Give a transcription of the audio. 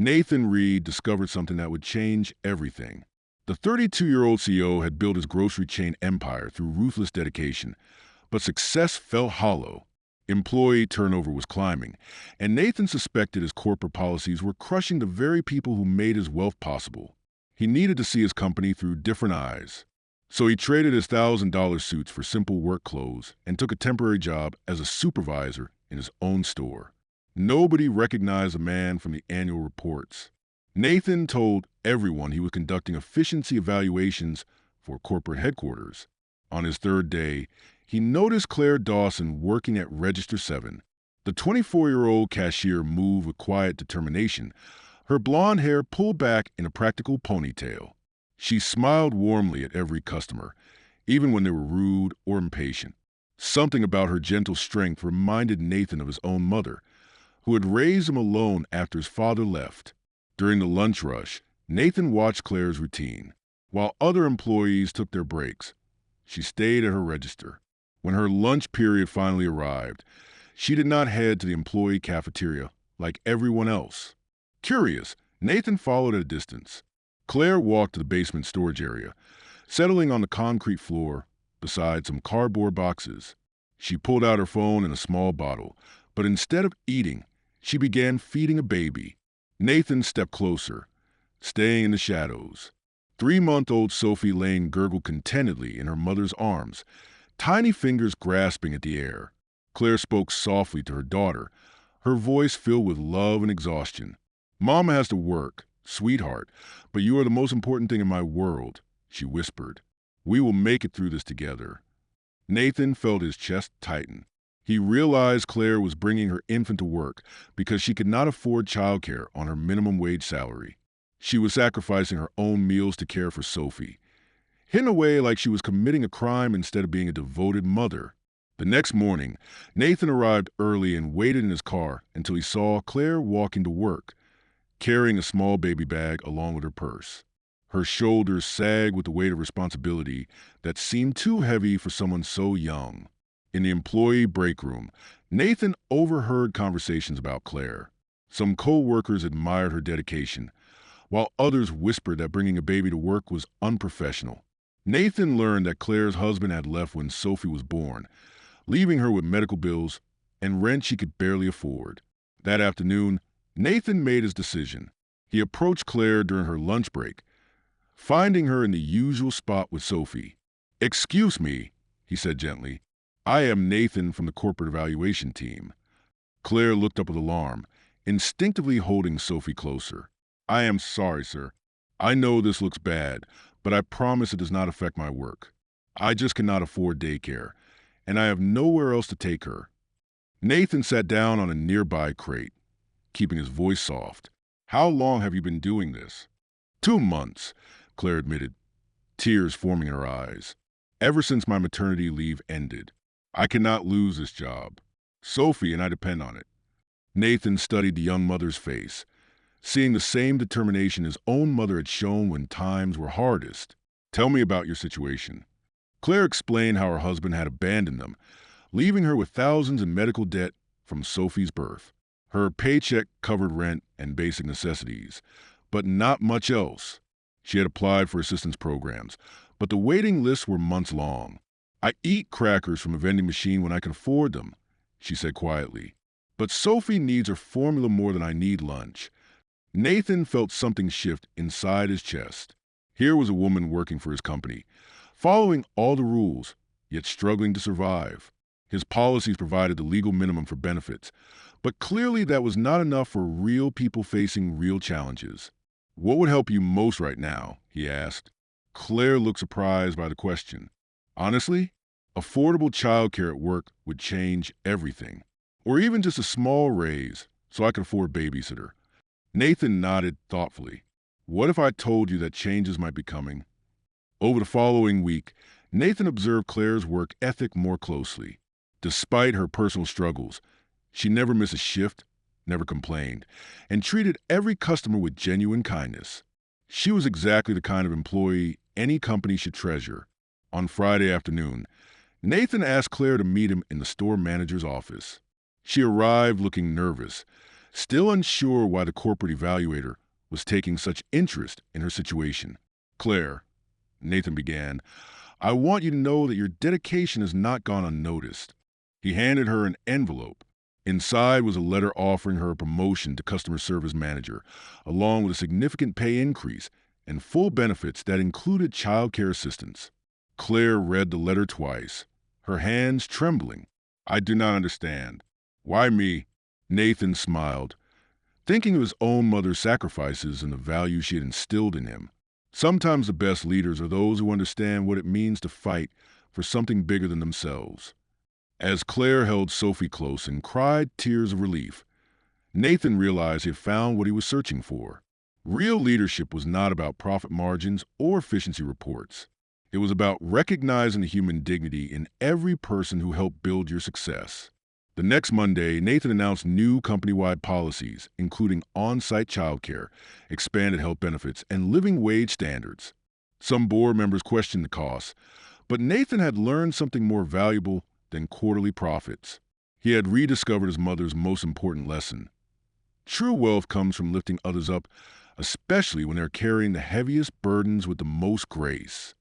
Nathan Reed discovered something that would change everything. The 32-year-old CEO had built his grocery chain empire through ruthless dedication, but success felt hollow. Employee turnover was climbing, and Nathan suspected his corporate policies were crushing the very people who made his wealth possible. He needed to see his company through different eyes. So he traded his $1,000 suits for simple work clothes and took a temporary job as a supervisor in his own store. Nobody recognized the man from the annual reports. Nathan told everyone he was conducting efficiency evaluations for corporate headquarters. On his third day, he noticed Claire Dawson working at Register 7. The 24-year-old cashier moved with quiet determination, her blonde hair pulled back in a practical ponytail. She smiled warmly at every customer, even when they were rude or impatient. Something about her gentle strength reminded Nathan of his own mother, who had raised him alone after his father left. During the lunch rush, Nathan watched Claire's routine. While other employees took their breaks, she stayed at her register. When her lunch period finally arrived, she did not head to the employee cafeteria like everyone else. Curious, Nathan followed at a distance. Claire walked to the basement storage area, settling on the concrete floor beside some cardboard boxes. She pulled out her phone and a small bottle, but instead of eating, she began feeding a baby. Nathan stepped closer, staying in the shadows. 3-month-old Sophie laying gurgled contentedly in her mother's arms, tiny fingers grasping at the air. Claire spoke softly to her daughter, her voice filled with love and exhaustion. "Mama has to work, sweetheart, but you are the most important thing in my world," she whispered. "We will make it through this together." Nathan felt his chest tighten. He realized Claire was bringing her infant to work because she could not afford childcare on her minimum wage salary. She was sacrificing her own meals to care for Sophie, hidden away like she was committing a crime instead of being a devoted mother. The next morning, Nathan arrived early and waited in his car until he saw Claire walking to work, carrying a small baby bag along with her purse. Her shoulders sagged with the weight of responsibility that seemed too heavy for someone so young. In the employee break room, Nathan overheard conversations about Claire. Some co-workers admired her dedication, while others whispered that bringing a baby to work was unprofessional. Nathan learned that Claire's husband had left when Sophie was born, leaving her with medical bills and rent she could barely afford. That afternoon, Nathan made his decision. He approached Claire during her lunch break, finding her in the usual spot with Sophie. "Excuse me," he said gently. "I am Nathan from the corporate evaluation team." Claire looked up with alarm, instinctively holding Sophie closer. "I am sorry, sir. I know this looks bad, but I promise it does not affect my work. I just cannot afford daycare, and I have nowhere else to take her." Nathan sat down on a nearby crate, keeping his voice soft. "How long have you been doing this?" 2 months, Claire admitted, tears forming in her eyes. "Ever since my maternity leave ended. I cannot lose this job. Sophie and I depend on it." Nathan studied the young mother's face, seeing the same determination his own mother had shown when times were hardest. "Tell me about your situation." Claire explained how her husband had abandoned them, leaving her with thousands in medical debt from Sophie's birth. Her paycheck covered rent and basic necessities, but not much else. She had applied for assistance programs, but the waiting lists were months long. "I eat crackers from a vending machine when I can afford them," she said quietly. "But Sophie needs her formula more than I need lunch." Nathan felt something shift inside his chest. Here was a woman working for his company, following all the rules, yet struggling to survive. His policies provided the legal minimum for benefits, but clearly that was not enough for real people facing real challenges. "What would help you most right now?" he asked. Claire looked surprised by the question. "Honestly, affordable childcare at work would change everything. Or even just a small raise so I could afford a babysitter." Nathan nodded thoughtfully. "What if I told you that changes might be coming?" Over the following week, Nathan observed Claire's work ethic more closely. Despite her personal struggles, she never missed a shift, never complained, and treated every customer with genuine kindness. She was exactly the kind of employee any company should treasure. On Friday afternoon, Nathan asked Claire to meet him in the store manager's office. She arrived looking nervous, Still unsure why the corporate evaluator was taking such interest in her situation. Claire, Nathan began, I want you to know that your dedication has not gone unnoticed. He handed her an envelope. Inside was a letter offering her a promotion to customer service manager, along with a significant pay increase and full benefits that included child care assistance. Claire read the letter twice, her hands trembling. I do not understand. Why me? Nathan smiled, thinking of his own mother's sacrifices and the value she had instilled in him. Sometimes the best leaders are those who understand what it means to fight for something bigger than themselves. As Claire held Sophie close and cried tears of relief, Nathan realized he had found what he was searching for. Real leadership was not about profit margins or efficiency reports. It was about recognizing the human dignity in every person who helped build your success. The next Monday, Nathan announced new company-wide policies, including on-site childcare, expanded health benefits, and living wage standards. Some board members questioned the costs, but Nathan had learned something more valuable than quarterly profits. He had rediscovered his mother's most important lesson. True wealth comes from lifting others up, especially when they're carrying the heaviest burdens with the most grace.